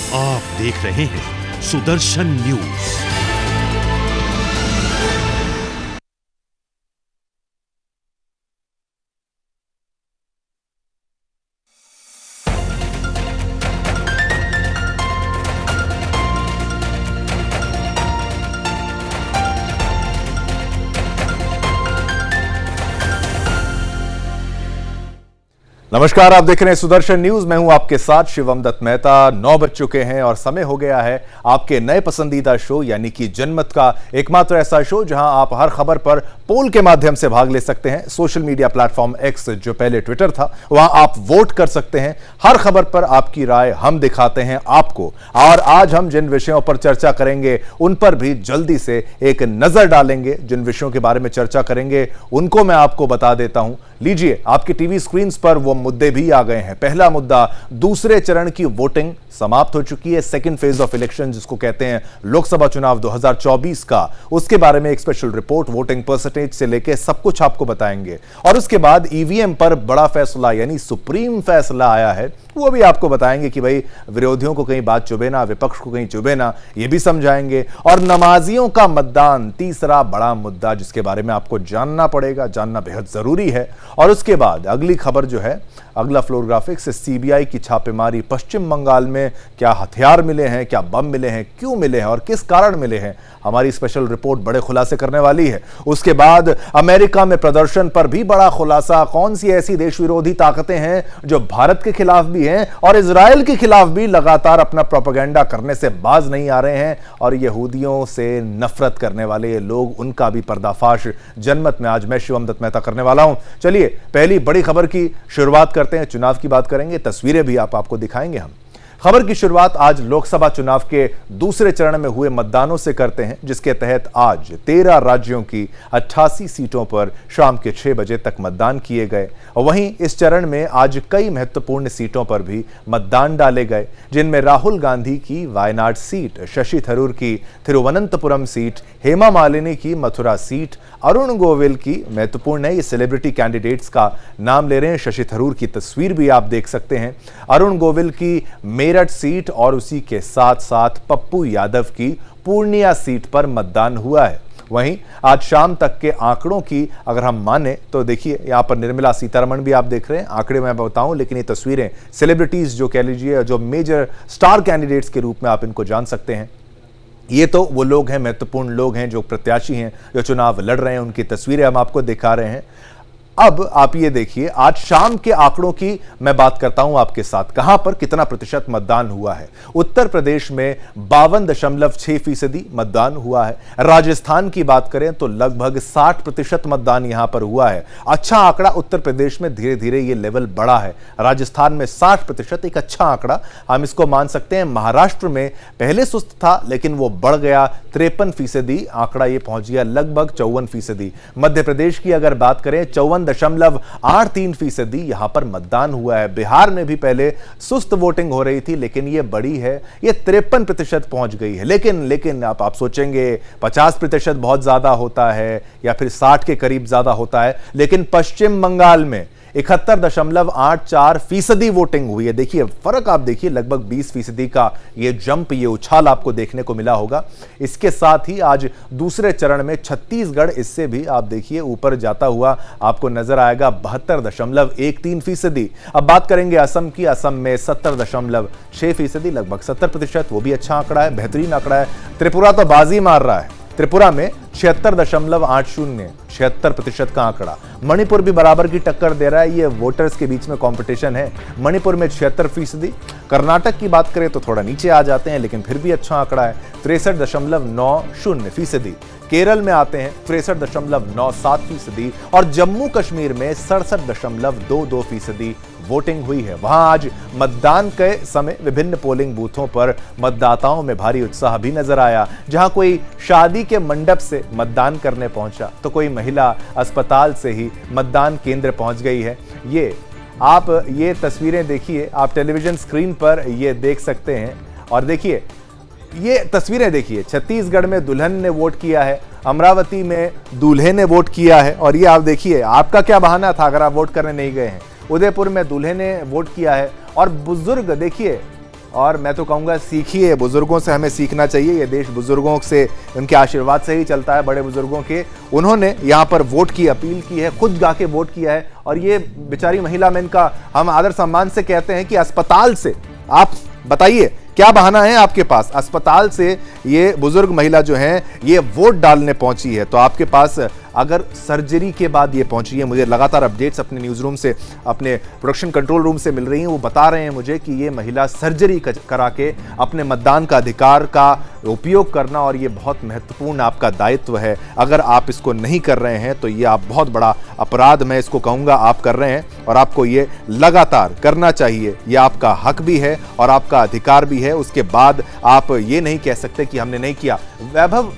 आप देख रहे हैं सुदर्शन न्यूज। नमस्कार, आप देख रहे हैं सुदर्शन न्यूज। मैं हूं आपके साथ शिवम दत्त मेहता। 9 बज चुके हैं और समय हो गया है आपके नए पसंदीदा शो यानी कि जनमत का एकमात्र ऐसा शो जहां आप हर खबर पर पोल के माध्यम से भाग ले सकते हैं। सोशल मीडिया प्लेटफॉर्म एक्स, जो पहले ट्विटर था, वहां आप वोट कर सकते हैं। हर खबर पर आपकी राय हम दिखाते हैं आपको, और आज हम जिन विषयों पर चर्चा करेंगे उन पर भी जल्दी से एक नजर डालेंगे। जिन विषयों के बारे में चर्चा करेंगे उनको मैं आपको बता देता हूं। लीजिए, आपके टीवी स्क्रीन पर वो मुद्दे भी आ गए हैं। पहला मुद्दा, दूसरे चरण की वोटिंग समाप्त हो चुकी है। सेकंड फेज ऑफ इलेक्शन जिसको कहते हैं लोकसभा चुनाव 2024 का, उसके बारे में एक स्पेशल रिपोर्ट, वोटिंग परसेंटेज से लेके सब कुछ आपको बताएंगे। और उसके बाद ईवीएम पर बड़ा फैसला यानी सुप्रीम फैसला आया है, वो भी आपको बताएंगे कि भाई विरोधियों को कहीं बात चुभे ना, विपक्ष को कहीं चुभे ना, ये भी समझाएंगे। और नमाजियों का मतदान, तीसरा बड़ा मुद्दा जिसके बारे में आपको जानना पड़ेगा, जानना बेहद जरूरी है। और उसके बाद अगली खबर जो है, अगला फ्लोर ग्राफिक्स, सीबीआई की छापेमारी। पश्चिम बंगाल में क्या हथियार मिले हैं, क्या बम मिले हैं, क्यों मिले हैं और किस कारण मिले हैं, हमारी स्पेशल रिपोर्ट बड़े खुलासे करने वाली है। उसके बाद अमेरिका में प्रदर्शन पर भी बड़ा खुलासा। कौन सी ऐसी देश विरोधी ताकतें हैं जो भारत के खिलाफ भी हैं और इजराइल के खिलाफ भी लगातार अपना प्रोपेगेंडा करने से बाज नहीं आ रहे हैं, और यहूदियों से नफरत करने वाले ये लोग, उनका भी पर्दाफाश जनमत में आज मैं शिवम दत्त मेहता करने वाला हूं। चलिए, पहली बड़ी खबर की शुरुआत करते हैं। चुनाव की बात करेंगे, तस्वीरें भी आपको दिखाएंगे हम। खबर की शुरुआत आज लोकसभा चुनाव के दूसरे चरण में हुए मतदानों से करते हैं, जिसके तहत आज 13 राज्यों की 88 सीटों पर शाम के 6 बजे तक मतदान किए गए। वहीं इस चरण में आज कई महत्वपूर्ण सीटों पर भी मतदान डाले गए, जिनमें राहुल गांधी की वायनाड सीट, शशि थरूर की तिरुवनंतपुरम सीट, हेमा मालिनी की मथुरा सीट, अरुण गोविल की, महत्वपूर्ण है ये सेलिब्रिटी कैंडिडेट्स का नाम ले रहे हैं, शशि थरूर की तस्वीर भी आप देख सकते हैं, अरुण गोविल की मेरठ सीट और उसी के साथ साथ पप्पू यादव की पूर्णिया सीट पर मतदान हुआ है। वहीं आज शाम तक के आंकड़ों की अगर हम माने तो देखिए, यहां पर निर्मला सीतारमण भी आप देख रहे हैं। आंकड़े मैं बताऊं, लेकिन ये तस्वीरें सेलिब्रिटीज जो कह लीजिए, जो मेजर स्टार कैंडिडेट्स के रूप में आप इनको जान सकते हैं, ये तो वो लोग हैं, महत्वपूर्ण लोग हैं, जो प्रत्याशी हैं, जो चुनाव लड़ रहे हैं, उनकी तस्वीरें हम आपको दिखा रहे हैं। अब आप ये देखिए, आज शाम के आंकड़ों की मैं बात करता हूं आपके साथ, कहां पर कितना प्रतिशत मतदान हुआ है। उत्तर प्रदेश में 52.6% मतदान हुआ है। राजस्थान की बात करें तो लगभग 60% मतदान यहां पर हुआ है। अच्छा आंकड़ा, उत्तर प्रदेश में धीरे धीरे ये लेवल बढ़ा है। राजस्थान में 60% एक अच्छा आंकड़ा, हम इसको मान सकते हैं। महाराष्ट्र में पहले सुस्त था लेकिन वो बढ़ गया, 53% आंकड़ा ये पहुंच गया, लगभग 54%। मध्य प्रदेश की अगर बात करें, 54.83% यहां पर मतदान हुआ है। बिहार में भी पहले सुस्त वोटिंग हो रही थी लेकिन ये बड़ी है, ये 53% पहुंच गई है। लेकिन आप सोचेंगे 50% बहुत ज्यादा होता है या फिर 60 के करीब ज्यादा होता है, लेकिन पश्चिम बंगाल में 71.84% वोटिंग हुई है। देखिए फर्क, आप देखिए लगभग 20% का ये जंप, ये उछाल आपको देखने को मिला होगा। इसके साथ ही आज दूसरे चरण में छत्तीसगढ़ इससे भी आप देखिए ऊपर जाता हुआ आपको नजर आएगा, 72.13%। अब बात करेंगे असम की। असम में 70.6%, लगभग 70%, वो भी अच्छा आंकड़ा है, बेहतरीन आंकड़ा है। त्रिपुरा तो बाजी मार रहा है, त्रिपुरा में 76.80, 76% का आंकड़ा। मणिपुर भी बराबर की टक्कर दे रहा है, ये वोटर्स के बीच में कंपटीशन है। मणिपुर में 76%। कर्नाटक की बात करें तो थोड़ा नीचे आ जाते हैं लेकिन फिर भी अच्छा आंकड़ा है, 63.90%। केरल में आते हैं 63.97%, और जम्मू कश्मीर में 67.22% वोटिंग हुई है। वहां आज मतदान के समय विभिन्न पोलिंग बूथों पर मतदाताओं में भारी उत्साह भी नजर आया। जहां कोई शादी के मंडप से मतदान करने पहुंचा तो कोई महिला अस्पताल से ही मतदान केंद्र पहुंच गई है। ये तस्वीरें देखिए, आप टेलीविजन स्क्रीन पर ये देख सकते हैं। और देखिए ये तस्वीरें देखिए, छत्तीसगढ़ में दुल्हन ने वोट किया है, अमरावती में दूल्हे ने वोट किया है। और ये आप देखिए, आपका क्या बहाना था अगर आप वोट करने नहीं गए हैं। उदयपुर में दूल्हे ने वोट किया है। और बुजुर्ग देखिए, और मैं तो कहूँगा सीखिए, बुजुर्गों से हमें सीखना चाहिए। ये देश बुजुर्गों से, उनके आशीर्वाद से ही चलता है, बड़े बुजुर्गों के। उन्होंने यहाँ पर वोट की अपील की है, खुद जाके वोट किया है। और ये बेचारी महिला में इनका हम आदर सम्मान से कहते हैं कि अस्पताल से, आप बताइए क्या बहाना है आपके पास, अस्पताल से ये बुजुर्ग महिला जो है ये वोट डालने पहुंची है। तो आपके पास अगर सर्जरी के बाद ये पहुंची है, मुझे लगातार अपडेट्स अपने न्यूज़ रूम से, अपने प्रोडक्शन कंट्रोल रूम से मिल रही हैं, वो बता रहे हैं मुझे कि ये महिला सर्जरी करा के अपने मतदान का अधिकार का उपयोग करना, और ये बहुत महत्वपूर्ण आपका दायित्व है। अगर आप इसको नहीं कर रहे हैं तो ये आप बहुत बड़ा अपराध, मैं इसको कहूँगा, आप कर रहे हैं, और आपको ये लगातार करना चाहिए। ये आपका हक भी है और आपका अधिकार भी है। उसके बाद आप ये नहीं कह सकते कि हमने नहीं किया। वैभव,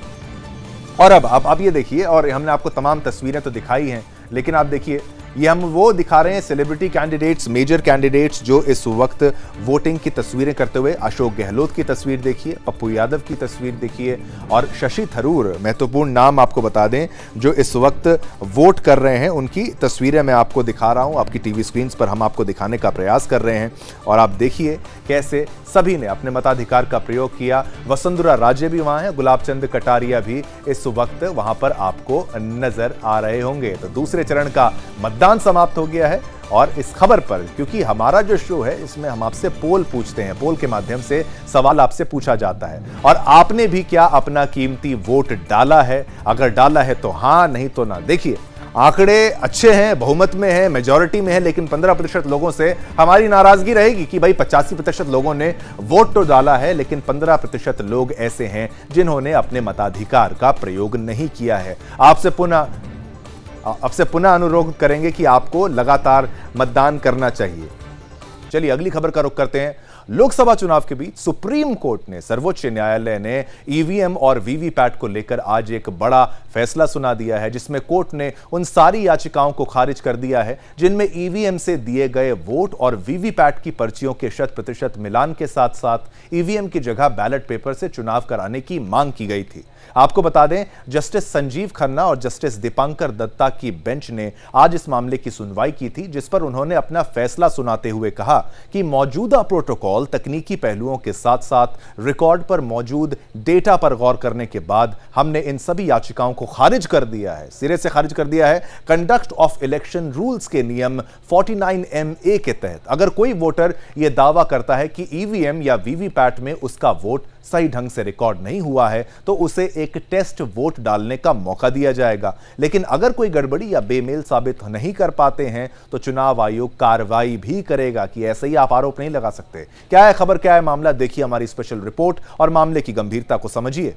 और अब ये देखिए, और हमने आपको तमाम तस्वीरें तो दिखाई हैं, लेकिन आप देखिए ये हम वो दिखा रहे हैं सेलिब्रिटी कैंडिडेट्स, मेजर कैंडिडेट्स जो इस वक्त वोटिंग की तस्वीरें करते हुए। अशोक गहलोत की तस्वीर देखिए, पप्पू यादव की तस्वीर देखिए, और शशि थरूर, महत्वपूर्ण नाम आपको बता दें, जो इस वक्त वोट कर रहे हैं, उनकी तस्वीरें मैं आपको दिखा रहा हूं। आपकी टीवी स्क्रीन पर हम आपको दिखाने का प्रयास कर रहे हैं, और आप देखिए कैसे सभी ने अपने मताधिकार का प्रयोग किया। वसुंधरा राजे भी वहां है, गुलाब चंद कटारिया भी इस वक्त वहां पर आपको नजर आ रहे होंगे। तो दूसरे चरण का मतदान समाप्त हो गया है, और इस खबर पर, क्योंकि हमारा जो शो है इसमें हम आपसे पोल पूछते हैं, पोल के माध्यम से सवाल आपसे पूछा जाता है, और आपने भी क्या अपना कीमती वोट डाला है? अगर डाला है तो हाँ, नहीं तो ना। देखिए आंकड़े अच्छे हैं, बहुमत में है, मेजॉरिटी में है, लेकिन 15% लोगों से हमारी नाराजगी रहेगी कि भाई 85% लोगों ने वोट तो डाला है, लेकिन 15% लोग ऐसे हैं जिन्होंने अपने मताधिकार का प्रयोग नहीं किया है। आपसे पुनः अनुरोध करेंगे कि आपको लगातार मतदान करना चाहिए। चलिए अगली खबर का रुख करते हैं। लोकसभा चुनाव के बीच सुप्रीम कोर्ट ने, सर्वोच्च न्यायालय ने ईवीएम और वीवीपैट को लेकर आज एक बड़ा फैसला सुना दिया है, जिसमें कोर्ट ने उन सारी याचिकाओं को खारिज कर दिया है जिनमें ईवीएम से दिए गए वोट और वीवीपैट की पर्चियों के 100% मिलान के साथ साथ ईवीएम की जगह बैलेट पेपर से चुनाव कराने की मांग की गई थी। आपको बता दें, जस्टिस संजीव खन्ना और जस्टिस दीपांकर दत्ता की बेंच ने आज इस मामले की सुनवाई की थी, जिस पर उन्होंने अपना फैसला सुनाते हुए कहा कि मौजूदा प्रोटोकॉल तकनीकी पहलुओं के साथ साथ रिकॉर्ड पर मौजूद डेटा पर गौर करने के बाद हमने इन सभी याचिकाओं को खारिज कर दिया है, सिरे से खारिज कर दिया है। कंडक्ट ऑफ इलेक्शन रूल्स के नियम 49MA के तहत अगर कोई वोटर यह दावा करता है कि ईवीएम या वीवीपैट में उसका वोट सही ढंग से रिकॉर्ड नहीं हुआ है, तो उसे एक टेस्ट वोट डालने का मौका दिया जाएगा। लेकिन अगर कोई गड़बड़ी या बेमेल साबित नहीं कर पाते हैं तो चुनाव आयोग कार्रवाई भी करेगा। कि ऐसे ही आप आरोप नहीं लगा सकते। क्या है खबर, क्या है मामला, देखिए हमारी स्पेशल रिपोर्ट और मामले की गंभीरता को समझिए।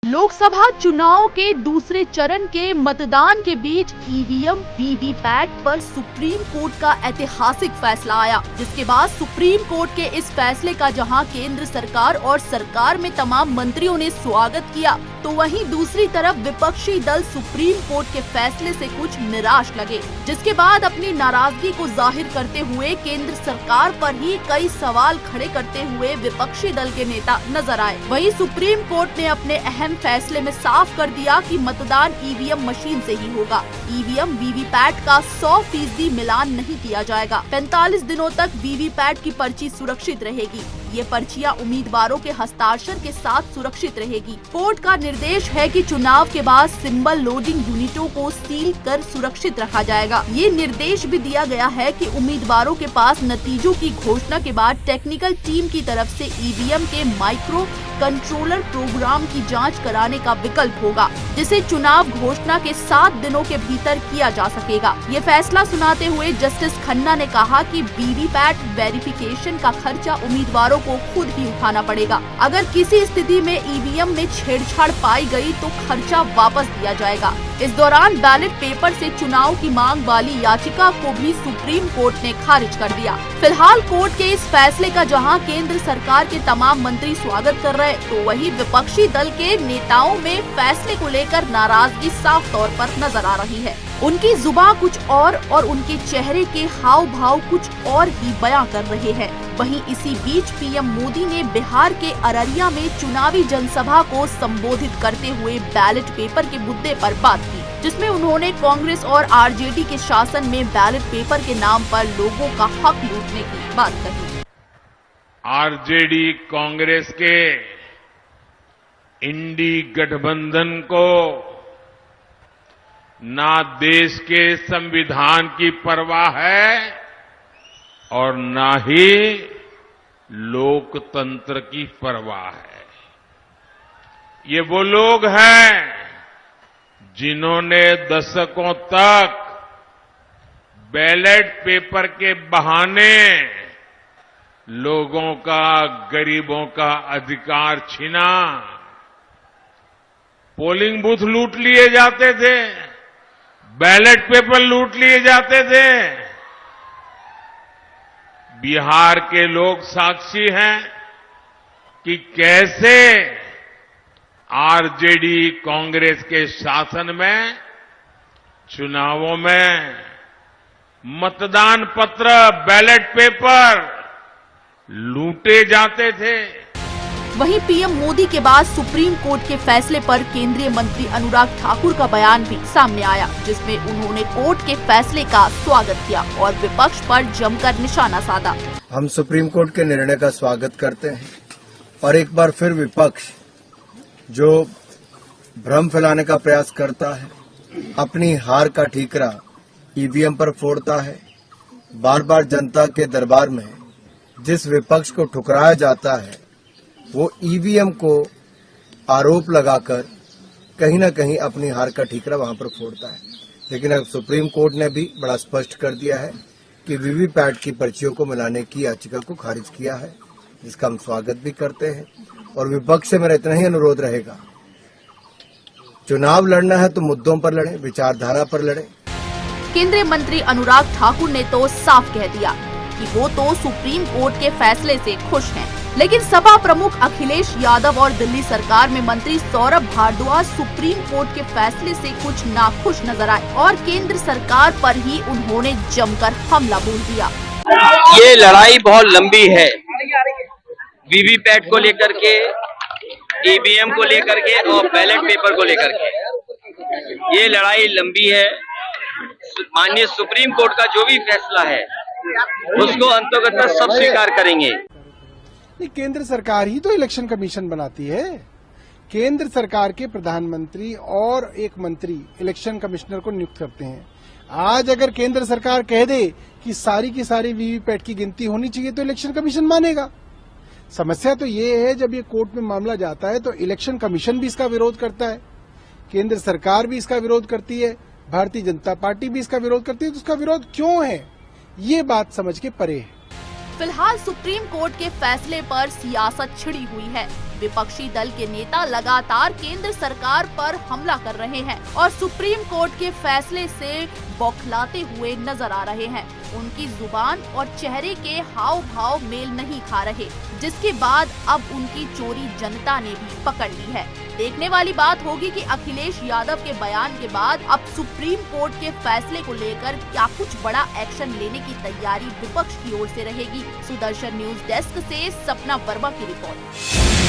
लोकसभा चुनाव के दूसरे चरण के मतदान के बीच ईवीएम वीवीपैट पर सुप्रीम कोर्ट का ऐतिहासिक फैसला आया, जिसके बाद सुप्रीम कोर्ट के इस फैसले का जहां केंद्र सरकार और सरकार में तमाम मंत्रियों ने स्वागत किया, तो वहीं दूसरी तरफ विपक्षी दल सुप्रीम कोर्ट के फैसले से कुछ निराश लगे, जिसके बाद अपनी नाराजगी को जाहिर करते हुए केंद्र सरकार पर ही कई सवाल खड़े करते हुए विपक्षी दल के नेता नजर आए। वहीं सुप्रीम कोर्ट ने अपने अहम फैसले में साफ कर दिया कि मतदान ईवीएम मशीन से ही होगा। ईवीएम वीवीपैट का 100% मिलान नहीं किया जाएगा। 45 दिनों तक वीवीपैट की पर्ची सुरक्षित रहेगी। ये पर्चियां उम्मीदवारों के हस्ताक्षर के साथ सुरक्षित रहेगी। कोर्ट का निर्देश है कि चुनाव के बाद सिंबल लोडिंग यूनिटों को सील कर सुरक्षित रखा जाएगा। ये निर्देश भी दिया गया है कि उम्मीदवारों के पास नतीजों की घोषणा के बाद टेक्निकल टीम की तरफ से ईवीएम के माइक्रो कंट्रोलर प्रोग्राम की जांच कराने का विकल्प होगा, जिसे चुनाव घोषणा के 7 दिनों के भीतर किया जा सकेगा। ये फैसला सुनाते हुए जस्टिस खन्ना ने कहा कि वीवीपैट वेरिफिकेशन का खर्चा उम्मीदवारों को खुद ही उठाना पड़ेगा। अगर किसी स्थिति में ईवीएम में छेड़छाड़ पाई गई तो खर्चा वापस दिया जाएगा। इस दौरान बैलेट पेपर से चुनाव की मांग वाली याचिका को भी सुप्रीम कोर्ट ने खारिज कर दिया। फिलहाल कोर्ट के इस फैसले का जहां केंद्र सरकार के तमाम मंत्री स्वागत कर रहे, तो वहीं विपक्षी दल के नेताओं में फैसले को लेकर नाराजगी साफ तौर पर नजर आ रही है। उनकी जुबान कुछ और उनके चेहरे के हाव भाव कुछ और ही बयां कर रहे हैं। वहीं इसी बीच पीएम मोदी ने बिहार के अररिया में चुनावी जनसभा को संबोधित करते हुए बैलेट पेपर के मुद्दे पर बात की, जिसमें उन्होंने कांग्रेस और आरजेडी के शासन में बैलेट पेपर के नाम पर लोगों का हक लूटने की बात कही। आरजेडी कांग्रेस के इंडी गठबंधन को ना देश के संविधान की परवाह है और ना ही लोकतंत्र की परवाह है। ये वो लोग हैं जिन्होंने दशकों तक बैलेट पेपर के बहाने लोगों का, गरीबों का अधिकार छीना। पोलिंग बूथ लूट लिए जाते थे, बैलेट पेपर लूट लिए जाते थे। बिहार के लोग साक्षी हैं कि कैसे आरजेडी कांग्रेस के शासन में चुनावों में मतदान पत्र, बैलेट पेपर लूटे जाते थे। वहीं पीएम मोदी के बाद सुप्रीम कोर्ट के फैसले पर केंद्रीय मंत्री अनुराग ठाकुर का बयान भी सामने आया, जिसमें उन्होंने कोर्ट के फैसले का स्वागत किया और विपक्ष पर जमकर निशाना साधा। हम सुप्रीम कोर्ट के निर्णय का स्वागत करते हैं और एक बार फिर विपक्ष जो भ्रम फैलाने का प्रयास करता है, अपनी हार का ठीकरा ईवीएम पर फोड़ता है। बार बार जनता के दरबार में जिस विपक्ष को ठुकराया जाता है वो ईवीएम को आरोप लगाकर कहीं न कहीं अपनी हार का ठीकरा वहां पर फोड़ता है। लेकिन अब सुप्रीम कोर्ट ने भी बड़ा स्पष्ट कर दिया है कि वीवीपैट की पर्चियों को मिलाने की याचिका को खारिज किया है, जिसका हम स्वागत भी करते हैं। और विपक्ष से मेरा इतना ही अनुरोध रहेगा, चुनाव लड़ना है तो मुद्दों पर लड़े, विचारधारा पर लड़े। केंद्रीय मंत्री अनुराग ठाकुर ने तो साफ कह दिया कि वो तो सुप्रीम कोर्ट के फैसले से खुश हैं, लेकिन सपा प्रमुख अखिलेश यादव और दिल्ली सरकार में मंत्री सौरभ भारद्वाज सुप्रीम कोर्ट के फैसले से कुछ नाखुश नजर आए और केंद्र सरकार पर ही उन्होंने जमकर हमला बोल दिया। ये लड़ाई बहुत लंबी है, वीवीपैट को लेकर के, ईवीएम को लेकर के और बैलेट पेपर को लेकर के। ये लड़ाई लंबी है। माननीय सुप्रीम कोर्ट का जो भी फैसला है उसको अंततः सब स्वीकार करेंगे। केंद्र सरकार ही तो इलेक्शन कमीशन बनाती है। केंद्र सरकार के प्रधानमंत्री और एक मंत्री इलेक्शन कमिश्नर को नियुक्त करते हैं। आज अगर केंद्र सरकार कह दे कि सारी की सारी वीवीपैट की गिनती होनी चाहिए तो इलेक्शन कमीशन मानेगा। समस्या तो ये है, जब ये कोर्ट में मामला जाता है तो इलेक्शन कमीशन भी इसका विरोध करता है, केंद्र सरकार भी इसका विरोध करती है, भारतीय जनता पार्टी भी इसका विरोध करती है। तो उसका विरोध क्यों है, ये बात समझ के परे है। फिलहाल सुप्रीम कोर्ट के फैसले पर सियासत छिड़ी हुई है। विपक्षी दल के नेता लगातार केंद्र सरकार पर हमला कर रहे हैं और सुप्रीम कोर्ट के फैसले से बौखलाते हुए नजर आ रहे हैं। उनकी जुबान और चेहरे के हाव भाव मेल नहीं खा रहे, जिसके बाद अब उनकी चोरी जनता ने भी पकड़ ली है। देखने वाली बात होगी कि अखिलेश यादव के बयान के बाद अब सुप्रीम कोर्ट के फैसले को लेकर क्या कुछ बड़ा एक्शन लेने की तैयारी विपक्ष की ओर से रहेगी। सुदर्शन न्यूज डेस्क से सपना वर्मा की रिपोर्ट।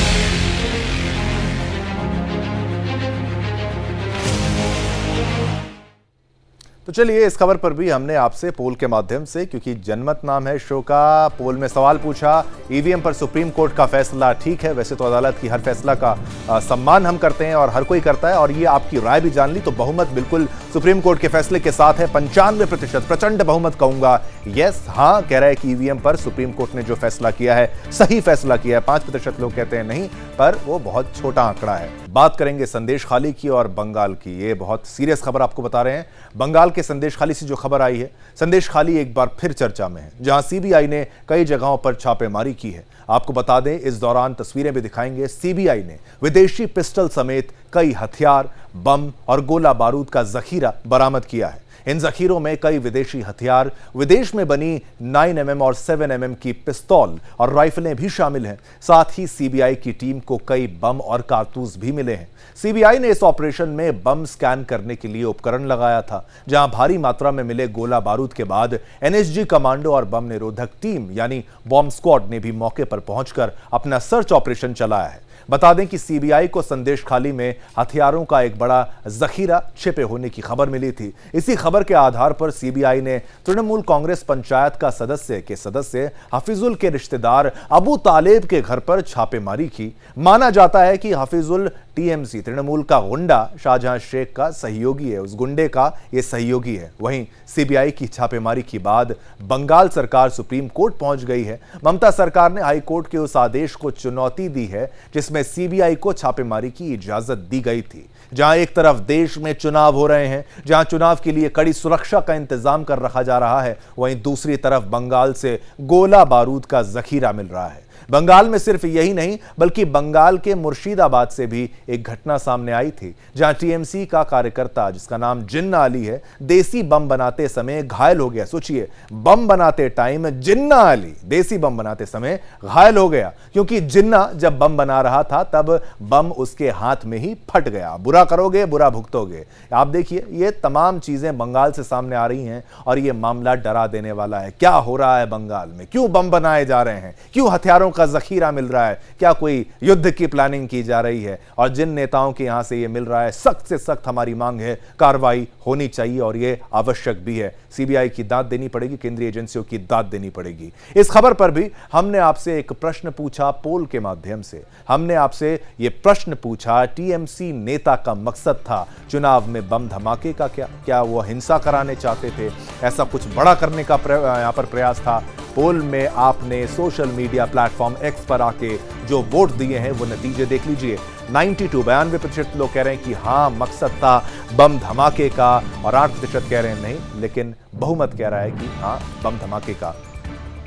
तो चलिए, इस खबर पर भी हमने आपसे पोल के माध्यम से, क्योंकि जनमत नाम है शो का, पोल में सवाल पूछा। ईवीएम पर सुप्रीम कोर्ट का फैसला ठीक है, वैसे तो अदालत की हर फैसला का सम्मान हम करते हैं और हर कोई करता है, और ये आपकी राय भी जान ली। तो बहुमत बिल्कुल सुप्रीम कोर्ट के फैसले के साथ है, 95% प्रचंड बहुमत कहूंगा। यस, हाँ कह रहा है कि ईवीएम पर सुप्रीम कोर्ट ने जो फैसला किया है सही फैसला किया है। 5% लोग कहते हैं नहीं, पर वो बहुत छोटा आंकड़ा है। बात करेंगे संदेशखाली की और बंगाल की। ये बहुत सीरियस खबर आपको बता रहे हैं। बंगाल के संदेशखाली से जो खबर आई है, संदेशखाली एक बार फिर चर्चा में है, जहां सीबीआई ने कई जगहों पर छापेमारी की है। आपको बता दें, इस दौरान तस्वीरें भी दिखाएंगे, सीबीआई ने विदेशी पिस्टल समेत कई हथियार बम और गोला बारूद का जखीरा बरामद किया है। इन जखीरों में कई विदेशी हथियार, विदेश में बनी 9mm और 7mm की पिस्तौल और राइफलें भी शामिल हैं। साथ ही सीबीआई की टीम को कई बम और कारतूस भी मिले हैं। सीबीआई ने इस ऑपरेशन में बम स्कैन करने के लिए उपकरण लगाया था, जहां भारी मात्रा में मिले गोला बारूद के बाद एनएसजी कमांडो और बम निरोधक टीम यानी बॉम्ब स्क्वाड ने भी मौके पर पहुंचकर अपना सर्च ऑपरेशन चलाया है। बता दें कि सीबीआई को संदेश खाली में हथियारों का एक बड़ा जखीरा छिपे होने की खबर मिली थी। इसी खबर के आधार पर सीबीआई ने तृणमूल कांग्रेस पंचायत का सदस्य हफीजुल के रिश्तेदार अबू तालेब के घर पर छापेमारी की। माना जाता है कि हफीजुल टीएमसी तृणमूल का गुंडा शाहजहां शेख का सहयोगी है, उस गुंडे का ये सहयोगी है। वहीं सीबीआई की छापेमारी के बाद बंगाल सरकार सुप्रीम कोर्ट पहुंच गई है। ममता सरकार ने हाई कोर्ट के उस आदेश को चुनौती दी है जिसमें सीबीआई को छापेमारी की इजाजत दी गई थी। जहां एक तरफ देश में चुनाव हो रहे हैं, जहां चुनाव के लिए कड़ी सुरक्षा का इंतजाम कर रखा जा रहा है, वहीं दूसरी तरफ बंगाल से गोला बारूद का जखीरा मिल रहा है। बंगाल में सिर्फ यही नहीं बल्कि बंगाल के मुर्शिदाबाद से भी एक घटना सामने आई थी, जहां टीएमसी का कार्यकर्ता जिसका नाम जिन्ना अली है, देसी बम बनाते समय घायल हो गया। सोचिए, बम बनाते टाइम जिन्ना अली देसी बम बनाते समय घायल हो गया, क्योंकि जिन्ना जब बम बना रहा था तब बम उसके हाथ में ही फट गया। बुरा करोगे बुरा भुगतोगे। आप देखिए, ये तमाम चीजें बंगाल से सामने आ रही हैं और ये मामला डरा देने वाला है। क्या हो रहा है बंगाल में? क्यों बम बनाए जा रहे हैं? क्यों हथियारों का जखीरा मिल रहा है? क्या कोई युद्ध की प्लानिंग की जा रही है? और जिन नेताओं के यहां से ये मिल रहा है, सख्त से सख्त हमारी मांग है, कार्रवाई होनी चाहिए और ये आवश्यक भी है। सीबीआई की दाद देनी पड़ेगी, केंद्रीय एजेंसियों की दाद देनी पड़ेगी। इस खबर पर भी हमने आपसे एक प्रश्न पूछा पोल के माध्यम से। हमने आपसे ये प्रश्न पूछा, टीएमसी नेता का मकसद था चुनाव में बम धमाके का क्या वो हिंसा कराने चाहते थे? ऐसा कुछ बड़ा करने का यहां पर प्रयास था? पोल में आपने सोशल मीडिया प्लेटफॉर्म एक्स पर आके जो वोट दिए हैं वो नतीजे देख लीजिए। 92% लोग कह रहे हैं कि हां मकसद था बम धमाके का और 8% कह रहे हैं नहीं, लेकिन बहुमत कह रहा है कि हां बम धमाके का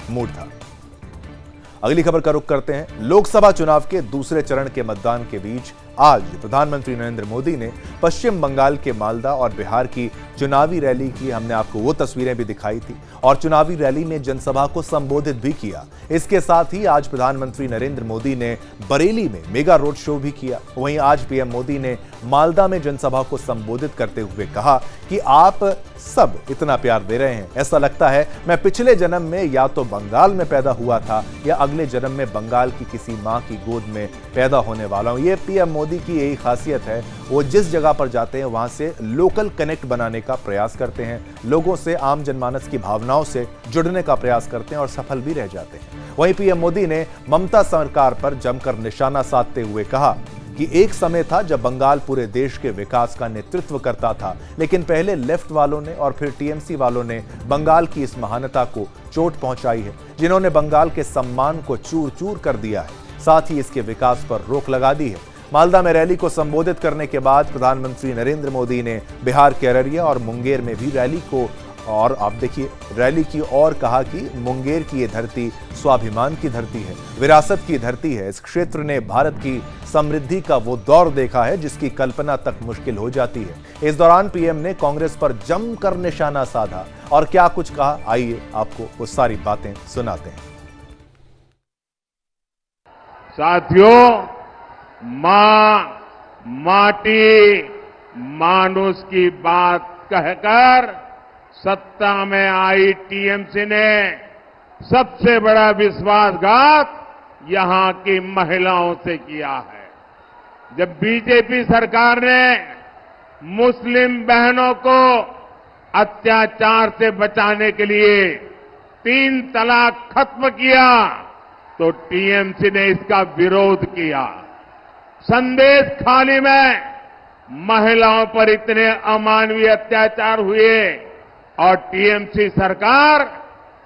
मूड था। अगली खबर का रुख करते हैं। लोकसभा चुनाव के दूसरे चरण के मतदान के बीच आज प्रधानमंत्री नरेंद्र मोदी ने पश्चिम बंगाल के मालदा और बिहार की चुनावी रैली की। हमने आपको वो तस्वीरें भी दिखाई थी और चुनावी रैली में जनसभा को संबोधित भी किया। इसके साथ ही आज प्रधानमंत्री नरेंद्र मोदी ने बरेली में मेगा रोड शो भी किया। वहीं आज पीएम मोदी ने मालदा में जनसभा को संबोधित करते हुए कहा कि आप सब इतना प्यार दे रहे हैं, ऐसा लगता है मैं पिछले जन्म में या तो बंगाल में पैदा हुआ था या अगले जन्म में बंगाल की किसी मां की गोद में पैदा होने वाला हूं। ये पीएम मोदी की यही खासियत है, वो जिस जगह पर जाते हैं वहां से लोकल कनेक्ट बनाने का प्रयास करते हैं, लोगों से, आम जनमानस की भावनाओं से जुड़ने का प्रयास करते हैं और सफल भी रह जाते हैं। वहीं पीएम मोदी ने ममता सरकार पर जमकर निशाना साधते हुए कहा कि एक समय था जब बंगाल पूरे देश के विकास का नेतृत्व करता था, लेकिन पहले लेफ्ट वालों ने और फिर टीएमसी वालों ने बंगाल की इस महानता को चोट पहुंचाई है, जिन्होंने बंगाल के सम्मान को चूर चूर कर दिया है, साथ ही इसके विकास पर रोक लगा दी है। मालदा में रैली को संबोधित करने के बाद प्रधानमंत्री नरेंद्र मोदी ने बिहार के अररिया और मुंगेर में भी रैली को और आप देखिए रैली की और कहा कि मुंगेर की ये धरती स्वाभिमान की धरती है, विरासत की धरती है। इस क्षेत्र ने भारत की समृद्धि का वो दौर देखा है जिसकी कल्पना तक मुश्किल हो जाती है। इस दौरान पीएम ने कांग्रेस पर जमकर निशाना साधा और क्या कुछ कहा, आइए आपको वो सारी बातें सुनाते हैं। साथियों, मां, माटी, मानुष की बात कहकर सत्ता में आई टीएमसी ने सबसे बड़ा विश्वासघात यहां की महिलाओं से किया है। जब बीजेपी सरकार ने मुस्लिम बहनों को अत्याचार से बचाने के लिए 3 तलाक खत्म किया तो टीएमसी ने इसका विरोध किया। संदेश खाली में महिलाओं पर इतने अमानवीय अत्याचार हुए और टीएमसी सरकार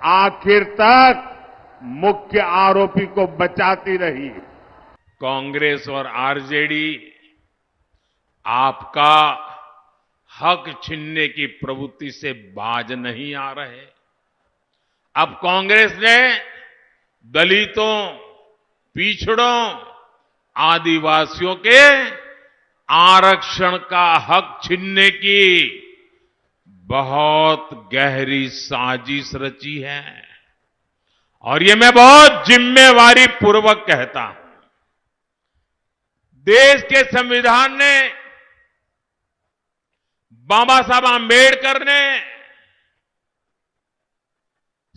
आखिर तक मुख्य आरोपी को बचाती रही। कांग्रेस और आरजेडी आपका हक छीनने की प्रवृत्ति से बाज नहीं आ रहे। अब कांग्रेस ने दलितों, पिछड़ों, आदिवासियों के आरक्षण का हक छीनने की बहुत गहरी साजिश रची है और ये मैं बहुत जिम्मेवारी पूर्वक कहता हूं। देश के संविधान ने, बाबा साहब आंबेडकर ने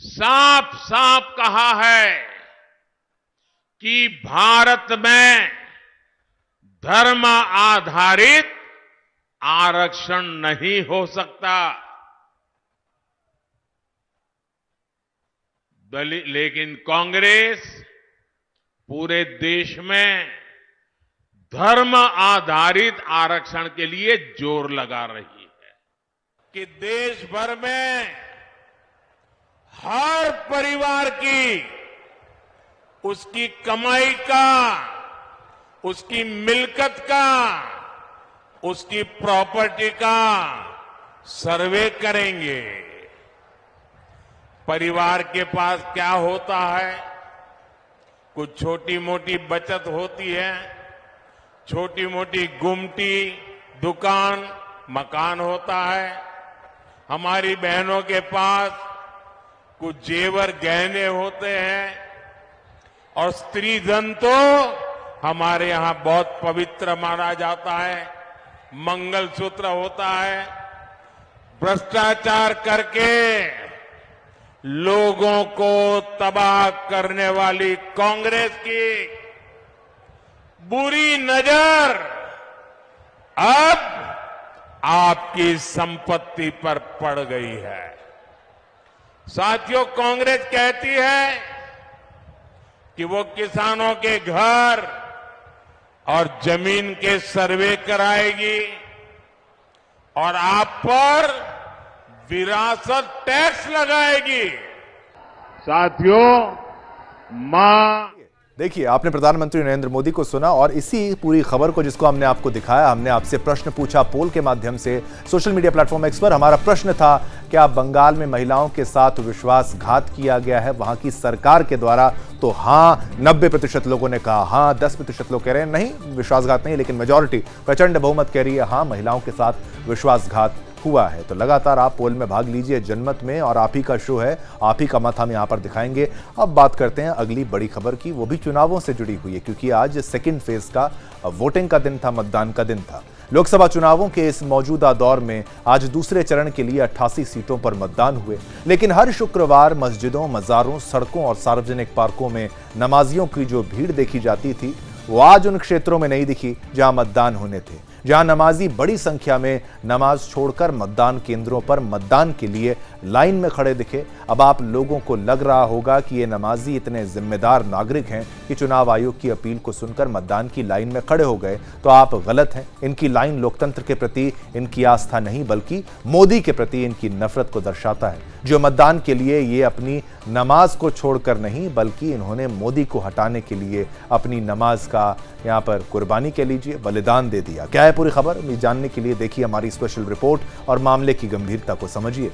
साफ साफ कहा है कि भारत में धर्म आधारित आरक्षण नहीं हो सकता। लेकिन कांग्रेस पूरे देश में धर्म आधारित आरक्षण के लिए जोर लगा रही है कि देश भर में हर परिवार की उसकी कमाई का, उसकी मिल्कत का, उसकी प्रॉपर्टी का सर्वे करेंगे। परिवार के पास क्या होता है, कुछ छोटी मोटी बचत होती है, छोटी मोटी गुमटी, दुकान, मकान होता है। हमारी बहनों के पास कुछ जेवर गहने होते हैं और स्त्री धन तो हमारे यहां बहुत पवित्र माना जाता है, मंगलसूत्र होता है। भ्रष्टाचार करके लोगों को तबाह करने वाली कांग्रेस की बुरी नजर अब आपकी संपत्ति पर पड़ गई है। साथियों, कांग्रेस कहती है कि वो किसानों के घर और जमीन के सर्वे कराएगी और आप पर विरासत टैक्स लगाएगी। साथियों, मां देखिए, आपने प्रधानमंत्री नरेंद्र मोदी को सुना और इसी पूरी खबर को जिसको हमने आपको दिखाया, हमने आपसे प्रश्न पूछा पोल के माध्यम से सोशल मीडिया प्लेटफॉर्म एक्स पर। हमारा प्रश्न था, क्या बंगाल में महिलाओं के साथ विश्वासघात किया गया है वहां की सरकार के द्वारा? तो हाँ, 90% लोगों ने कहा हाँ, 10% लोग कह रहे हैं नहीं, विश्वासघात नहीं, लेकिन मेजॉरिटी, प्रचंड बहुमत कह रही है हाँ, महिलाओं के साथ विश्वासघात हुआ है। तो लगातार आप पोल में भाग लीजिए जनमत में, और आप ही का शो है, आप ही का मत हम यहाँ पर दिखाएंगे। अब बात करते हैं अगली बड़ी खबर की, वो भी चुनावों से जुड़ी हुई है, क्योंकि आज सेकंड फेज का वोटिंग का दिन था, मतदान का दिन था। लोकसभा चुनावों के इस मौजूदा दौर में आज दूसरे चरण के लिए 88 सीटों पर मतदान हुए, लेकिन हर शुक्रवार मस्जिदों, मज़ारों, सड़कों और सार्वजनिक पार्कों में नमाजियों की जो भीड़ देखी जाती थी, वो आज उन क्षेत्रों में नहीं दिखी जहां मतदान होने थे, जहां नमाजी बड़ी संख्या में नमाज छोड़कर मतदान केंद्रों पर मतदान के लिए लाइन में खड़े दिखे। अब आप लोगों को लग रहा होगा कि ये नमाजी इतने जिम्मेदार नागरिक हैं कि चुनाव आयोग की अपील को सुनकर मतदान की लाइन में खड़े हो गए, तो आप गलत हैं। इनकी लाइन लोकतंत्र के प्रति इनकी आस्था नहीं, बल्कि मोदी के प्रति इनकी नफरत को दर्शाता है, जो मतदान के लिए ये अपनी नमाज को छोड़कर नहीं, बल्कि इन्होंने मोदी को हटाने के लिए अपनी नमाज का यहाँ पर कुर्बानी कह लीजिए, बलिदान दे दिया। क्या है पूरी खबर, ये जानने के लिए देखिए हमारी स्पेशल रिपोर्ट और मामले की गंभीरता को समझिए।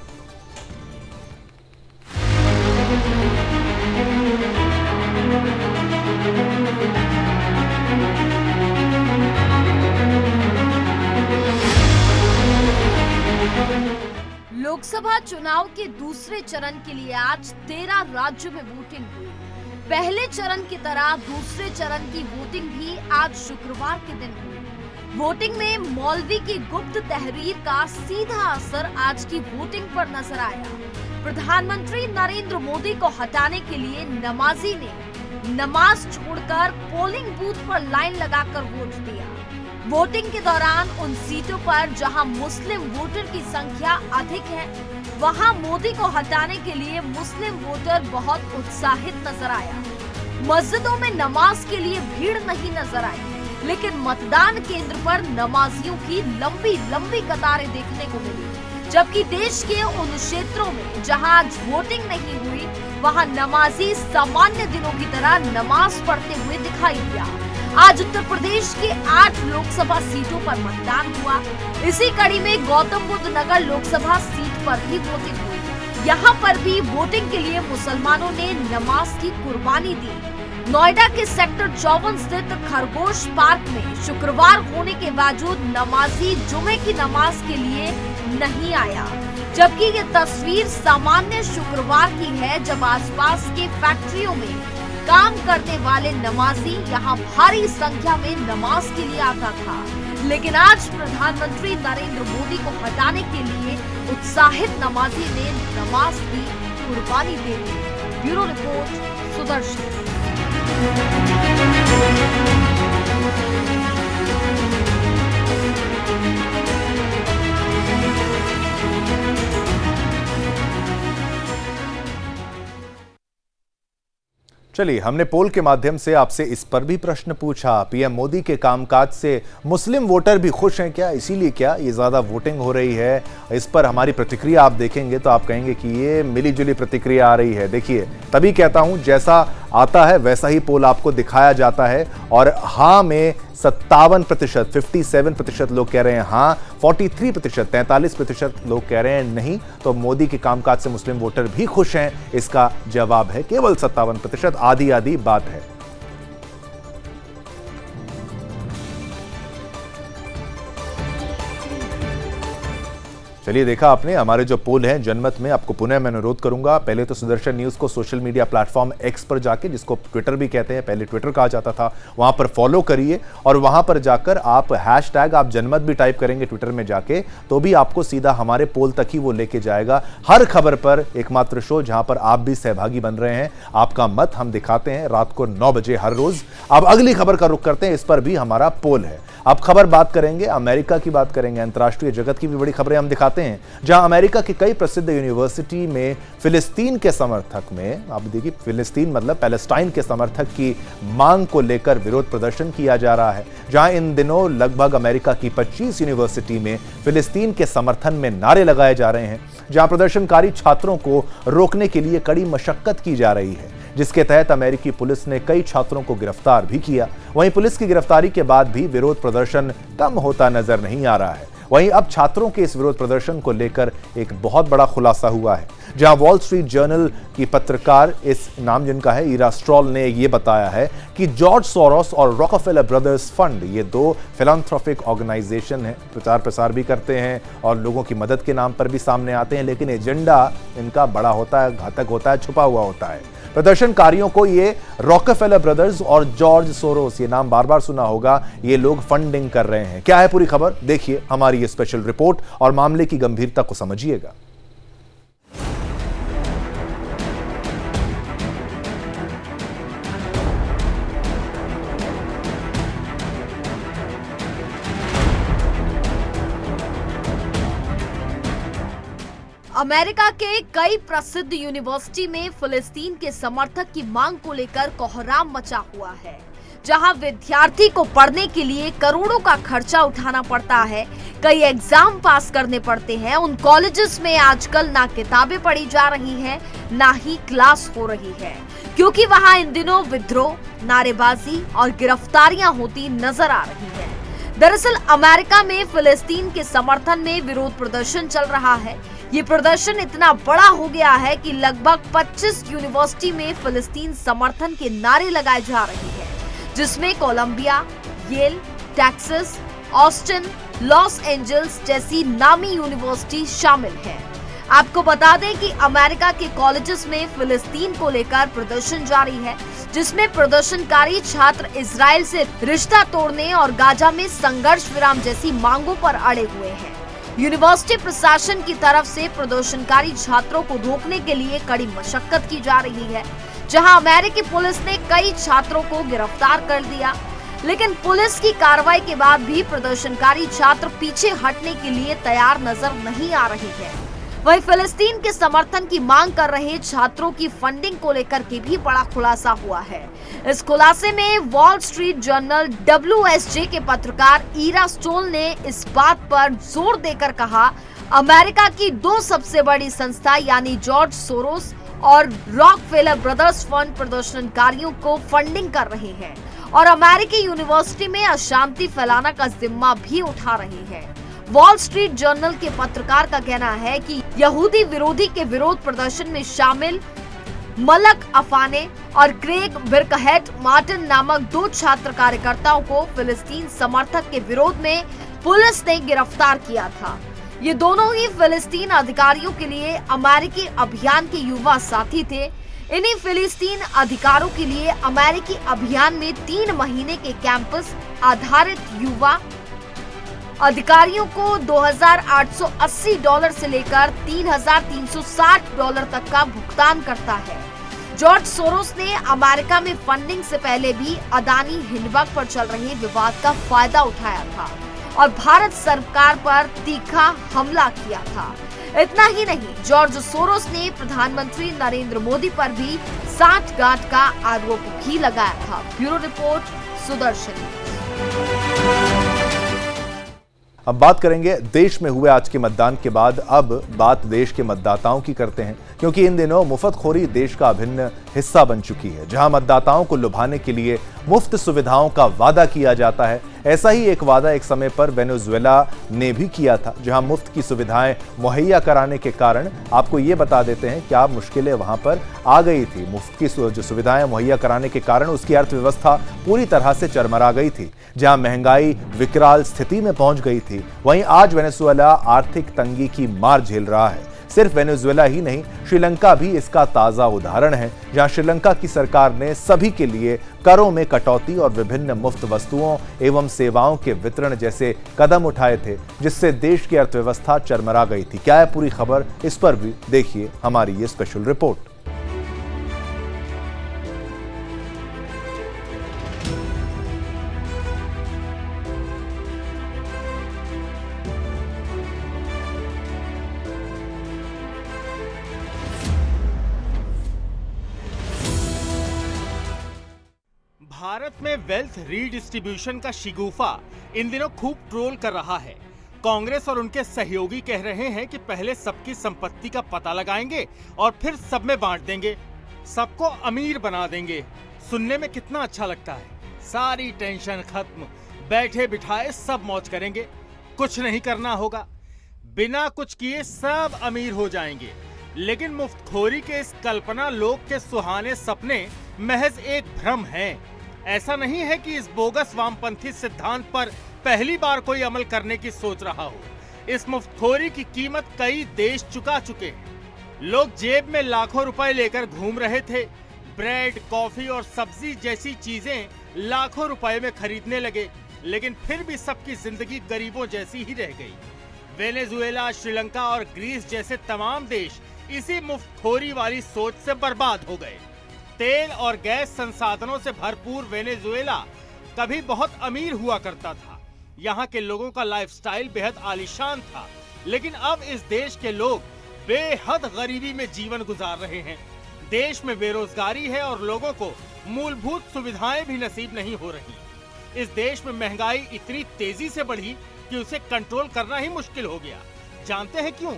लोकसभा चुनाव के दूसरे चरण के लिए आज 13 राज्यों में वोटिंग हुई। पहले चरण की तरह दूसरे चरण की वोटिंग भी आज शुक्रवार के दिन हुई। वोटिंग में मौलवी की गुप्त तहरीर का सीधा असर आज की वोटिंग पर नजर आया। प्रधानमंत्री नरेंद्र मोदी को हटाने के लिए नमाजी ने नमाज छोड़कर पोलिंग बूथ पर लाइन लगाकर वोट दिया। वोटिंग के दौरान उन सीटों पर जहां मुस्लिम वोटर की संख्या अधिक है, वहां मोदी को हटाने के लिए मुस्लिम वोटर बहुत उत्साहित नजर आया। मस्जिदों में नमाज के लिए भीड़ नहीं नजर आई, लेकिन मतदान केंद्र पर नमाजियों की लंबी लंबी कतारें देखने को मिली। जबकि देश के उन क्षेत्रों में जहां आज वोटिंग नहीं हुई, वहां नमाजी सामान्य दिनों की तरह नमाज पढ़ते हुए दिखाई दिया। आज उत्तर प्रदेश के 8 लोकसभा सीटों पर मतदान हुआ। इसी कड़ी में गौतम बुद्ध नगर लोकसभा सीट पर भी वोटिंग हुई। यहाँ पर भी वोटिंग के लिए मुसलमानों ने नमाज की कुर्बानी दी। नोएडा के सेक्टर 54 स्थित खरगोश पार्क में शुक्रवार होने के बावजूद नमाजी जुमे की नमाज के लिए नहीं आया, जबकि ये तस्वीर सामान्य शुक्रवार की है जब आसपास के फैक्ट्रियों में काम करने वाले नमाजी यहाँ भारी संख्या में नमाज के लिए आता था। लेकिन आज प्रधानमंत्री नरेंद्र मोदी को हटाने के लिए उत्साहित नमाजी ने नमाज की कुर्बानी दे दी। Bureau report, Sudarshan. चलिए, हमने पोल के माध्यम से आपसे इस पर भी प्रश्न पूछा। पीएम मोदी के कामकाज से मुस्लिम वोटर भी खुश हैं क्या? इसीलिए क्या ये ज्यादा वोटिंग हो रही है? इस पर हमारी प्रतिक्रिया आप देखेंगे तो आप कहेंगे कि ये मिलीजुली प्रतिक्रिया आ रही है। देखिए, तभी कहता हूं जैसा आता है वैसा ही पोल आपको दिखाया जाता है। और हाँ में 57%, 57% लोग कह रहे हैं हाँ, 43%, 43% लोग कह रहे हैं नहीं। तो मोदी के कामकाज से मुस्लिम वोटर भी खुश हैं, इसका जवाब है केवल 57%। आधी आधी बात है। चलिए, देखा आपने हमारे जो पोल हैं जनमत में। आपको पुनः मैं अनुरोध करूंगा, पहले तो सुदर्शन न्यूज को सोशल मीडिया प्लेटफॉर्म एक्स पर जाके, जिसको ट्विटर भी कहते हैं, पहले ट्विटर कहा जाता था, वहां पर फॉलो करिए। और वहां पर जाकर आप हैशटैग आप जनमत भी टाइप करेंगे ट्विटर में जाके, तो भी आपको सीधा हमारे पोल तक ही वो लेके जाएगा। हर खबर पर एकमात्र शो जहां पर आप भी सहभागी बन रहे हैं। आपका मत हम दिखाते हैं रात को 9 बजे हर रोज। अब अगली खबर का रुख करते हैं, इस पर भी हमारा पोल है। अब खबर बात करेंगे, अमेरिका की बात करेंगे, अंतर्राष्ट्रीय जगत की भी बड़ी खबरें हम दिखाते हैं, जहां अमेरिका की कई प्रसिद्ध यूनिवर्सिटी में फिलिस्तीन के समर्थक में, आप देखिए फिलिस्तीन मतलब पैलेस्टाइन के समर्थक की मांग को लेकर विरोध प्रदर्शन किया जा रहा है। जहां इन दिनों लगभग अमेरिका की 25 यूनिवर्सिटी में फिलिस्तीन के समर्थन में नारे लगाए जा रहे हैं, जहां प्रदर्शनकारी छात्रों को रोकने के लिए कड़ी मशक्कत की जा रही है, जिसके तहत अमेरिकी पुलिस ने कई छात्रों को गिरफ्तार भी किया। वहीं पुलिस की गिरफ्तारी के बाद भी विरोध प्रदर्शन कम होता नजर नहीं आ रहा है। वहीं अब छात्रों के इस विरोध प्रदर्शन को लेकर एक बहुत बड़ा खुलासा हुआ है, जहां वॉल स्ट्रीट जर्नल की पत्रकार, इस नाम जिनका है ईरा स्ट्रॉल, ने ये बताया है कि जॉर्ज सोरोस और रॉकफेलर ब्रदर्स फंड, ये दो फिलैंथ्रोपिक ऑर्गेनाइजेशन है, प्रचार प्रसार भी करते हैं और लोगों की मदद के नाम पर भी सामने आते हैं, लेकिन एजेंडा इनका बड़ा होता है, घातक होता है, छुपा हुआ होता है। प्रदर्शनकारियों को ये रॉकफेलर ब्रदर्स और जॉर्ज सोरोस, ये नाम बार बार सुना होगा, ये लोग फंडिंग कर रहे हैं। क्या है पूरी खबर, देखिए हमारी ये स्पेशल रिपोर्ट और मामले की गंभीरता को समझिएगा। अमेरिका के कई प्रसिद्ध यूनिवर्सिटी में फिलिस्तीन के समर्थक की मांग को लेकर कोहराम मचा हुआ है, जहां विद्यार्थी को पढ़ने के लिए करोड़ों का खर्चा उठाना पड़ता है, कई एग्जाम पास करने पड़ते हैं। उन कॉलेजेस में आजकल ना किताबें पढ़ी जा रही हैं, ना ही क्लास हो रही है, क्योंकि वहां इन दिनों विद्रोह, नारेबाजी और गिरफ्तारियां होती नजर आ रही है। दरअसल अमेरिका में फिलिस्तीन के समर्थन में विरोध प्रदर्शन चल रहा है। ये प्रदर्शन इतना बड़ा हो गया है कि लगभग 25 यूनिवर्सिटी में फिलिस्तीन समर्थन के नारे लगाए जा रहे हैं, जिसमें Columbia, Yale, Texas, Austin, Los Angeles जैसी नामी यूनिवर्सिटी शामिल है। आपको बता दें कि अमेरिका के कॉलेजेस में फिलिस्तीन को लेकर प्रदर्शन जारी है, जिसमें प्रदर्शनकारी छात्र इजराइल से रिश्ता तोड़ने और गाजा में संघर्ष विराम जैसी मांगों पर अड़े हुए हैं। यूनिवर्सिटी प्रशासन की तरफ से प्रदर्शनकारी छात्रों को रोकने के लिए कड़ी मशक्कत की जा रही है, जहां अमेरिकी पुलिस ने कई छात्रों को गिरफ्तार कर दिया, लेकिन पुलिस की कार्रवाई के बाद भी प्रदर्शनकारी छात्र पीछे हटने के लिए तैयार नजर नहीं आ रहे हैं। वहीं फिलिस्तीन के समर्थन की मांग कर रहे छात्रों की फंडिंग को लेकर के भी बड़ा खुलासा हुआ है। इस खुलासे में वॉल स्ट्रीट जर्नल WSJ के पत्रकार ईरा स्टोल ने इस बात पर जोर देकर कहा, अमेरिका की दो सबसे बड़ी संस्था यानी जॉर्ज सोरोस और रॉकफेलर ब्रदर्स फंड प्रदर्शनकारियों को फंडिंग कर रहे हैं और अमेरिकी यूनिवर्सिटी में अशांति फैलाना का जिम्मा भी उठा रहे हैं। वॉल स्ट्रीट जर्नल के पत्रकार का कहना है कि यहूदी विरोधी के विरोध प्रदर्शन में शामिल मलक अफाने और ग्रेग बिरकहेट मार्टिन नामक 2 छात्र कार्यकर्ताओं को फिलिस्तीन समर्थक के विरोध में पुलिस ने गिरफ्तार किया था। ये दोनों ही फिलिस्तीन अधिकारियों के लिए अमेरिकी अभियान के युवा साथी थे। इन्हीं फिलिस्तीन अधिकारों के लिए अमेरिकी अभियान में 3 महीने के कैंपस आधारित युवा अधिकारियों को $2,880 से लेकर $3,360 तक का भुगतान करता है। जॉर्ज सोरोस ने अमेरिका में फंडिंग से पहले भी अदानी हिंडबर्ग पर चल रहे विवाद का फायदा उठाया था और भारत सरकार पर तीखा हमला किया था। इतना ही नहीं, जॉर्ज सोरोस ने प्रधानमंत्री नरेंद्र मोदी पर भी सांठगांठ का आरोप भी लगाया था। Bureau report, Sudarshan. अब बात करेंगे देश में हुए आज के मतदान के बाद। अब बात देश के मतदाताओं की करते हैं, क्योंकि इन दिनों मुफ्तखोरी देश का अभिन्न हिस्सा बन चुकी है। जहां मतदाताओं को लुभाने के लिए मुफ्त सुविधाओं का वादा किया जाता है, ऐसा ही एक वादा एक समय पर वेनेजुएला ने भी किया था, जहां मुफ्त की सुविधाएं मुहैया कराने के कारण आपको ये बता देते हैं क्या मुश्किलें वहां पर आ गई थी। मुफ्त की जो सुविधाएं मुहैया कराने के कारण उसकी अर्थव्यवस्था पूरी तरह से चरमरा गई थी। जहां महंगाई विकराल स्थिति में पहुंच गई थी, वहीं आज वेनेजुएला आर्थिक तंगी की मार झेल रहा है। सिर्फ वेनेजुएला ही नहीं, श्रीलंका भी इसका ताजा उदाहरण है, जहां श्रीलंका की सरकार ने सभी के लिए करों में कटौती और विभिन्न मुफ्त वस्तुओं एवं सेवाओं के वितरण जैसे कदम उठाए थे, जिससे देश की अर्थव्यवस्था चरमरा गई थी। क्या है पूरी खबर, इस पर भी देखिए हमारी ये स्पेशल रिपोर्ट। भारत में वेल्थ रीडिस्ट्रीब्यूशन का शिगुफा इन दिनों खूब ट्रोल कर रहा है। कांग्रेस और उनके सहयोगी कह रहे हैं कि पहले सबकी संपत्ति का पता लगाएंगे और फिर सब में बांट देंगे, सबको अमीर बना देंगे। सुनने में कितना अच्छा लगता है। सारी टेंशन खत्म, बैठे बिठाए सब मौज करेंगे, कुछ नहीं करना होगा, बिना कुछ किए सब अमीर हो जाएंगे। लेकिन मुफ्तखोरी के इस कल्पना लोक के सुहाने सपने महज एक भ्रम हैं। ऐसा नहीं है कि इस बोगस वामपंथी सिद्धांत पर पहली बार कोई अमल करने की सोच रहा हो। इस मुफ्तखोरी की कीमत कई देश चुका चुके हैं। लोग जेब में लाखों रुपए लेकर घूम रहे थे। ब्रेड, कॉफी और सब्जी जैसी चीजें लाखों रुपए में खरीदने लगे, लेकिन फिर भी सबकी जिंदगी गरीबों जैसी ही रह गई। वेनेजुएला, श्रीलंका और ग्रीस जैसे तमाम देश इसी मुफ्तखोरी वाली सोच से बर्बाद हो गए। तेल और गैस संसाधनों से भरपूर वेनेजुएला कभी बहुत अमीर हुआ करता था। यहाँ के लोगों का लाइफस्टाइल बेहद आलीशान था, लेकिन अब इस देश के लोग बेहद गरीबी में जीवन गुजार रहे हैं। देश में बेरोजगारी है और लोगों को मूलभूत सुविधाएं भी नसीब नहीं हो रही। इस देश में महंगाई इतनी तेजी से बढ़ी कि उसे कंट्रोल करना ही मुश्किल हो गया। जानते हैं क्यों?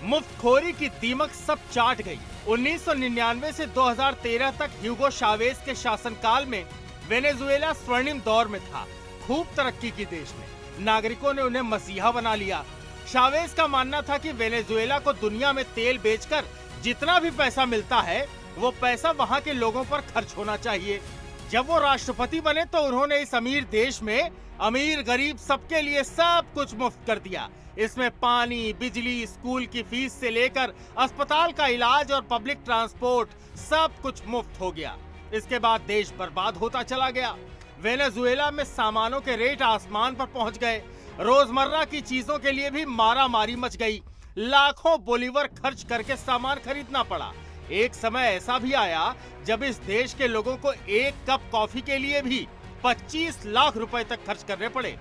मुफ्तखोरी की दीमक सब चाट गई। 1999 से 2013 तक ह्यूगो चावेज के शासनकाल में वेनेजुएला स्वर्णिम दौर में था। खूब तरक्की की देश ने, नागरिकों ने उन्हें मसीहा बना लिया। चावेज का मानना था कि वेनेजुएला को दुनिया में तेल बेचकर जितना भी पैसा मिलता है वो पैसा वहाँ के लोगों पर खर्च होना चाहिए। जब वो राष्ट्रपति बने तो उन्होंने इस अमीर देश में अमीर गरीब सबके लिए सब कुछ मुफ्त कर दिया। इसमें पानी, बिजली, स्कूल की फीस से लेकर अस्पताल का इलाज और पब्लिक ट्रांसपोर्ट सब कुछ मुफ्त हो गया। इसके बाद देश बर्बाद होता चला गया। वेनेजुएला में सामानों के रेट आसमान पर पहुंच गए। रोजमर्रा की चीजों के लिए भी मारा मारी मच गई। लाखों बोलीवर खर्च करके सामान खरीदना पड़ा। एक समय ऐसा भी आया जब इस देश के लोगों को एक कप कॉफी के लिए भी 25 लाख रुपए तक खर्च करने पड़े।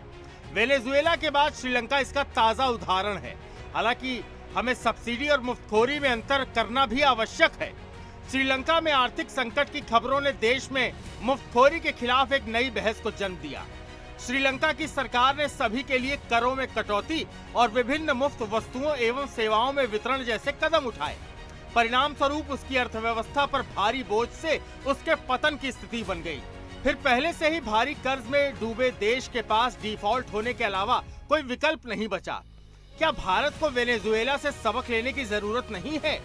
वेनेजुएला के बाद श्रीलंका इसका ताजा उदाहरण है। हालांकि हमें सब्सिडी और मुफ्तखोरी में अंतर करना भी आवश्यक है। श्रीलंका में आर्थिक संकट की खबरों ने देश में मुफ्तखोरी के खिलाफ एक नई बहस को जन्म दिया। श्रीलंका की सरकार ने सभी के लिए करों में कटौती और विभिन्न मुफ्त वस्तुओं एवं सेवाओं में वितरण जैसे कदम उठाए। परिणाम स्वरूप उसकी अर्थव्यवस्था पर भारी बोझ से उसके पतन की स्थिति बन गई। फिर पहले से ही भारी कर्ज में डूबे देश के पास डिफॉल्ट होने के अलावा कोई विकल्प नहीं बचा। क्या भारत को वेनेजुएला से सबक लेने की जरूरत नहीं है?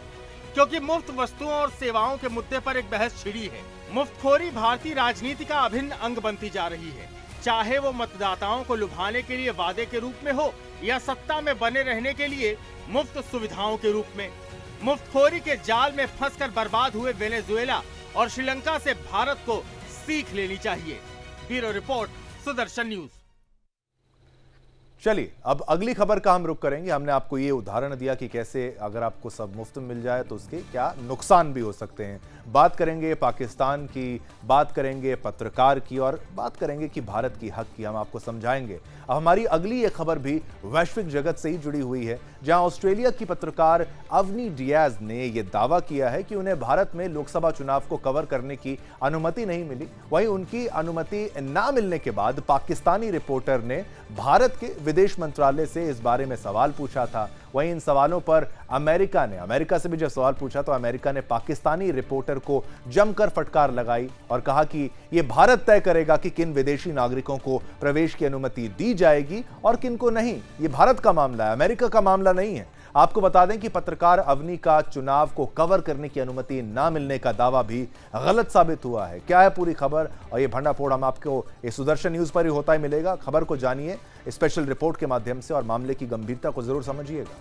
क्योंकि मुफ्त वस्तुओं और सेवाओं के मुद्दे पर एक बहस छिड़ी है। मुफ्तखोरी भारतीय राजनीति का अभिन्न अंग बनती जा रही है, चाहे वो मतदाताओं को लुभाने के लिए वादे के रूप में हो या सत्ता में बने रहने के लिए मुफ्त सुविधाओं के रूप में। मुफ्तखोरी के जाल में फंसकर बर्बाद हुए वेनेजुएला और श्रीलंका से भारत को सीख लेनी चाहिए। Bureau report, Sudarshan news. चलिए अब अगली खबर का हम रुख करेंगे। हमने आपको ये उदाहरण दिया कि कैसे अगर आपको सब मुफ्त में मिल जाए तो उसके क्या नुकसान भी हो सकते हैं। बात करेंगे पाकिस्तान की, बात करेंगे पत्रकार की और बात करेंगे कि भारत की हक की। हम आपको समझाएंगे। अब हमारी अगली ये खबर भी वैश्विक जगत से ही जुड़ी हुई है, जहां ऑस्ट्रेलिया की पत्रकार अवनी डियाज ने यह दावा किया है कि उन्हें भारत में लोकसभा चुनाव को कवर करने की अनुमति नहीं मिली। वहीं उनकी अनुमति ना मिलने के बाद पाकिस्तानी रिपोर्टर ने भारत के विदेश मंत्रालय से इस बारे में सवाल पूछा था। वहीं इन सवालों पर अमेरिका से भी जब सवाल पूछा तो अमेरिका ने पाकिस्तानी रिपोर्टर को जमकर फटकार लगाई और कहा कि यह भारत तय करेगा कि किन विदेशी नागरिकों को प्रवेश की अनुमति दी जाएगी और किन को नहीं। यह भारत का मामला है, अमेरिका का मामला नहीं है। आपको बता दें कि पत्रकार अवनी का चुनाव को कवर करने की अनुमति ना मिलने का दावा भी गलत साबित हुआ है। क्या है पूरी खबर और ये भंडाफोड़ हम आपको इस सुदर्शन न्यूज पर ही होता ही मिलेगा। खबर को जानिए स्पेशल रिपोर्ट के माध्यम से और मामले की गंभीरता को जरूर समझिएगा।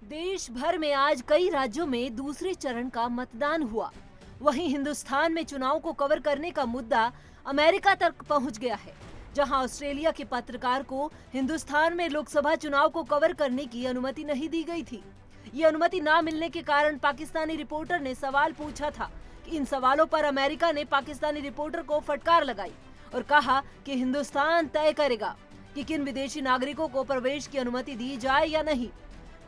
देश भर में आज कई राज्यों में दूसरे चरण का मतदान हुआ। वहीं हिंदुस्तान में चुनाव को कवर करने का मुद्दा अमेरिका तक पहुंच गया है, जहां ऑस्ट्रेलिया के पत्रकार को हिंदुस्तान में लोकसभा चुनाव को कवर करने की अनुमति नहीं दी गई थी। ये अनुमति ना मिलने के कारण पाकिस्तानी रिपोर्टर ने सवाल पूछा था। इन सवालों पर अमेरिका ने पाकिस्तानी रिपोर्टर को फटकार लगाई और कहा कि हिंदुस्तान तय करेगा कि किन विदेशी नागरिकों को प्रवेश की अनुमति दी जाए या नहीं,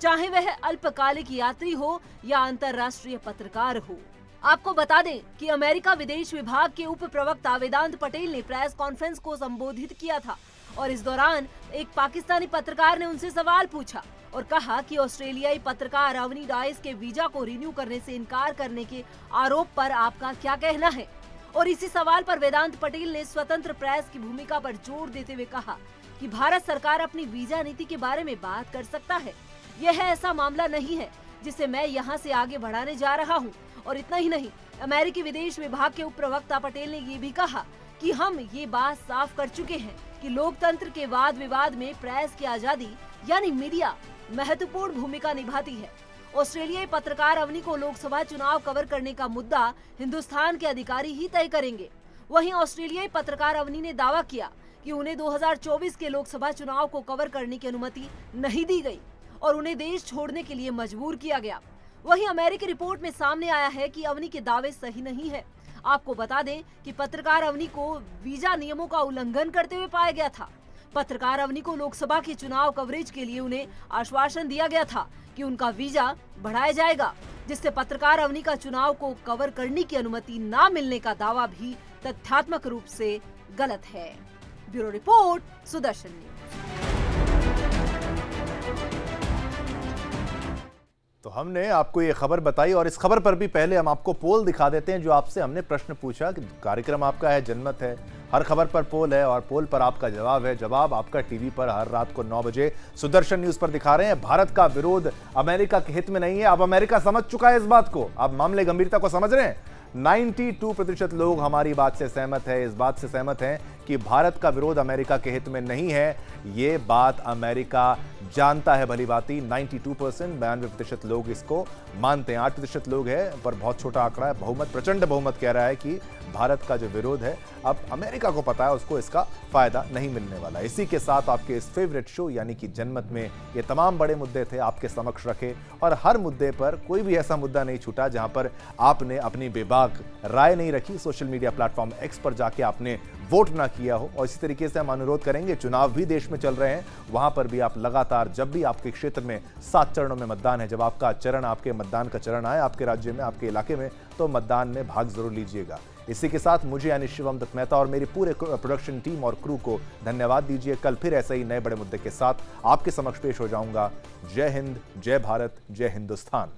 चाहे वह अल्पकालिक यात्री हो या अंतर्राष्ट्रीय पत्रकार हो। आपको बता दें कि अमेरिका विदेश विभाग के उप प्रवक्ता वेदांत पटेल ने प्रेस कॉन्फ्रेंस को संबोधित किया था और इस दौरान एक पाकिस्तानी पत्रकार ने उनसे सवाल पूछा और कहा कि ऑस्ट्रेलियाई पत्रकार अवनी डियाज के वीजा को रिन्यू करने से इनकार करने के आरोप पर आपका क्या कहना है। और इसी सवाल पर वेदांत पटेल ने स्वतंत्र प्रेस की भूमिका पर जोर देते हुए कहा कि भारत सरकार अपनी वीजा नीति के बारे में बात कर सकता है। यह ऐसा मामला नहीं है जिसे मैं यहाँ से आगे बढ़ाने जा रहा हूँ। और इतना ही नहीं, अमेरिकी विदेश विभाग के उप प्रवक्ता पटेल ने ये भी कहा कि हम ये बात साफ कर चुके हैं कि लोकतंत्र के वाद विवाद में प्रेस की आजादी यानी मीडिया महत्वपूर्ण भूमिका निभाती है। ऑस्ट्रेलियाई पत्रकार अवनी को लोकसभा चुनाव कवर करने का मुद्दा हिंदुस्तान के अधिकारी ही तय करेंगे। वहीं ऑस्ट्रेलियाई पत्रकार अवनी ने दावा किया कि उन्हें 2024 के लोकसभा चुनाव को कवर करने की अनुमति नहीं दी गई और उन्हें देश छोड़ने के लिए मजबूर किया गया। वहीं अमेरिकी रिपोर्ट में सामने आया है कि अवनी के दावे सही नहीं है। आपको बता दें कि पत्रकार अवनी को वीजा नियमों का उल्लंघन करते हुए पाया गया था। पत्रकार अवनी को लोकसभा के चुनाव कवरेज के लिए उन्हें आश्वासन दिया गया था कि उनका वीजा बढ़ाया जाएगा, जिससे पत्रकार अवनी का चुनाव को कवर करने की अनुमति न मिलने का दावा भी तथ्यात्मक रूप से गलत है। Bureau report, Sudarshan news. तो हमने आपको ये खबर बताई और इस खबर पर भी पहले हम आपको पोल दिखा देते हैं जो आपसे हमने प्रश्न पूछा कि कार्यक्रम आपका है, जनमत है, हर खबर पर पोल है और पोल पर आपका जवाब है। जवाब आपका टीवी पर हर रात को 9 बजे सुदर्शन न्यूज पर दिखा रहे हैं। भारत का विरोध अमेरिका के हित में नहीं है। अब अमेरिका समझ चुका है इस बात को, अब मामले गंभीरता को समझ रहे हैं। 92% लोग हमारी बात से सहमत है, इस बात से सहमत हैं कि भारत का विरोध अमेरिका के हित में नहीं है। ये बात अमेरिका जानता है भली भांति। 92%, 92% लोग इसको मानते हैं। 8% लोग हैं पर बहुत छोटा आंकड़ा है। बहुमत, प्रचंड बहुमत कह रहा है कि भारत का जो विरोध है अब अमेरिका को पता है उसको इसका फायदा नहीं मिलने वाला। इसी के साथ आपके इस फेवरेट शो यानी कि जनमत में ये तमाम बड़े मुद्दे थे आपके समक्ष रखे और हर मुद्दे पर कोई भी ऐसा मुद्दा नहीं छूटा जहां पर आपने अपनी बेबाक राय नहीं रखी। सोशल मीडिया प्लेटफॉर्म एक्स पर जाके आपने वोट ना किया हो। और इसी तरीके से हम अनुरोध करेंगे, चुनाव भी देश में चल रहे हैं, वहां पर भी आप लगातार जब भी आपके क्षेत्र में 7 चरणों में मतदान है, जब आपका चरण, आपके मतदान का चरण आए आपके राज्य में, आपके इलाके में, तो मतदान में भाग जरूर लीजिएगा। इसी के साथ मुझे यानी शिवम दत्त मेहता और मेरी पूरे प्रोडक्शन टीम और क्रू को धन्यवाद दीजिए। कल फिर ऐसे ही नए बड़े मुद्दे के साथ आपके समक्ष पेश हो जाऊंगा। जय हिंद, जय भारत, जय हिंदुस्तान।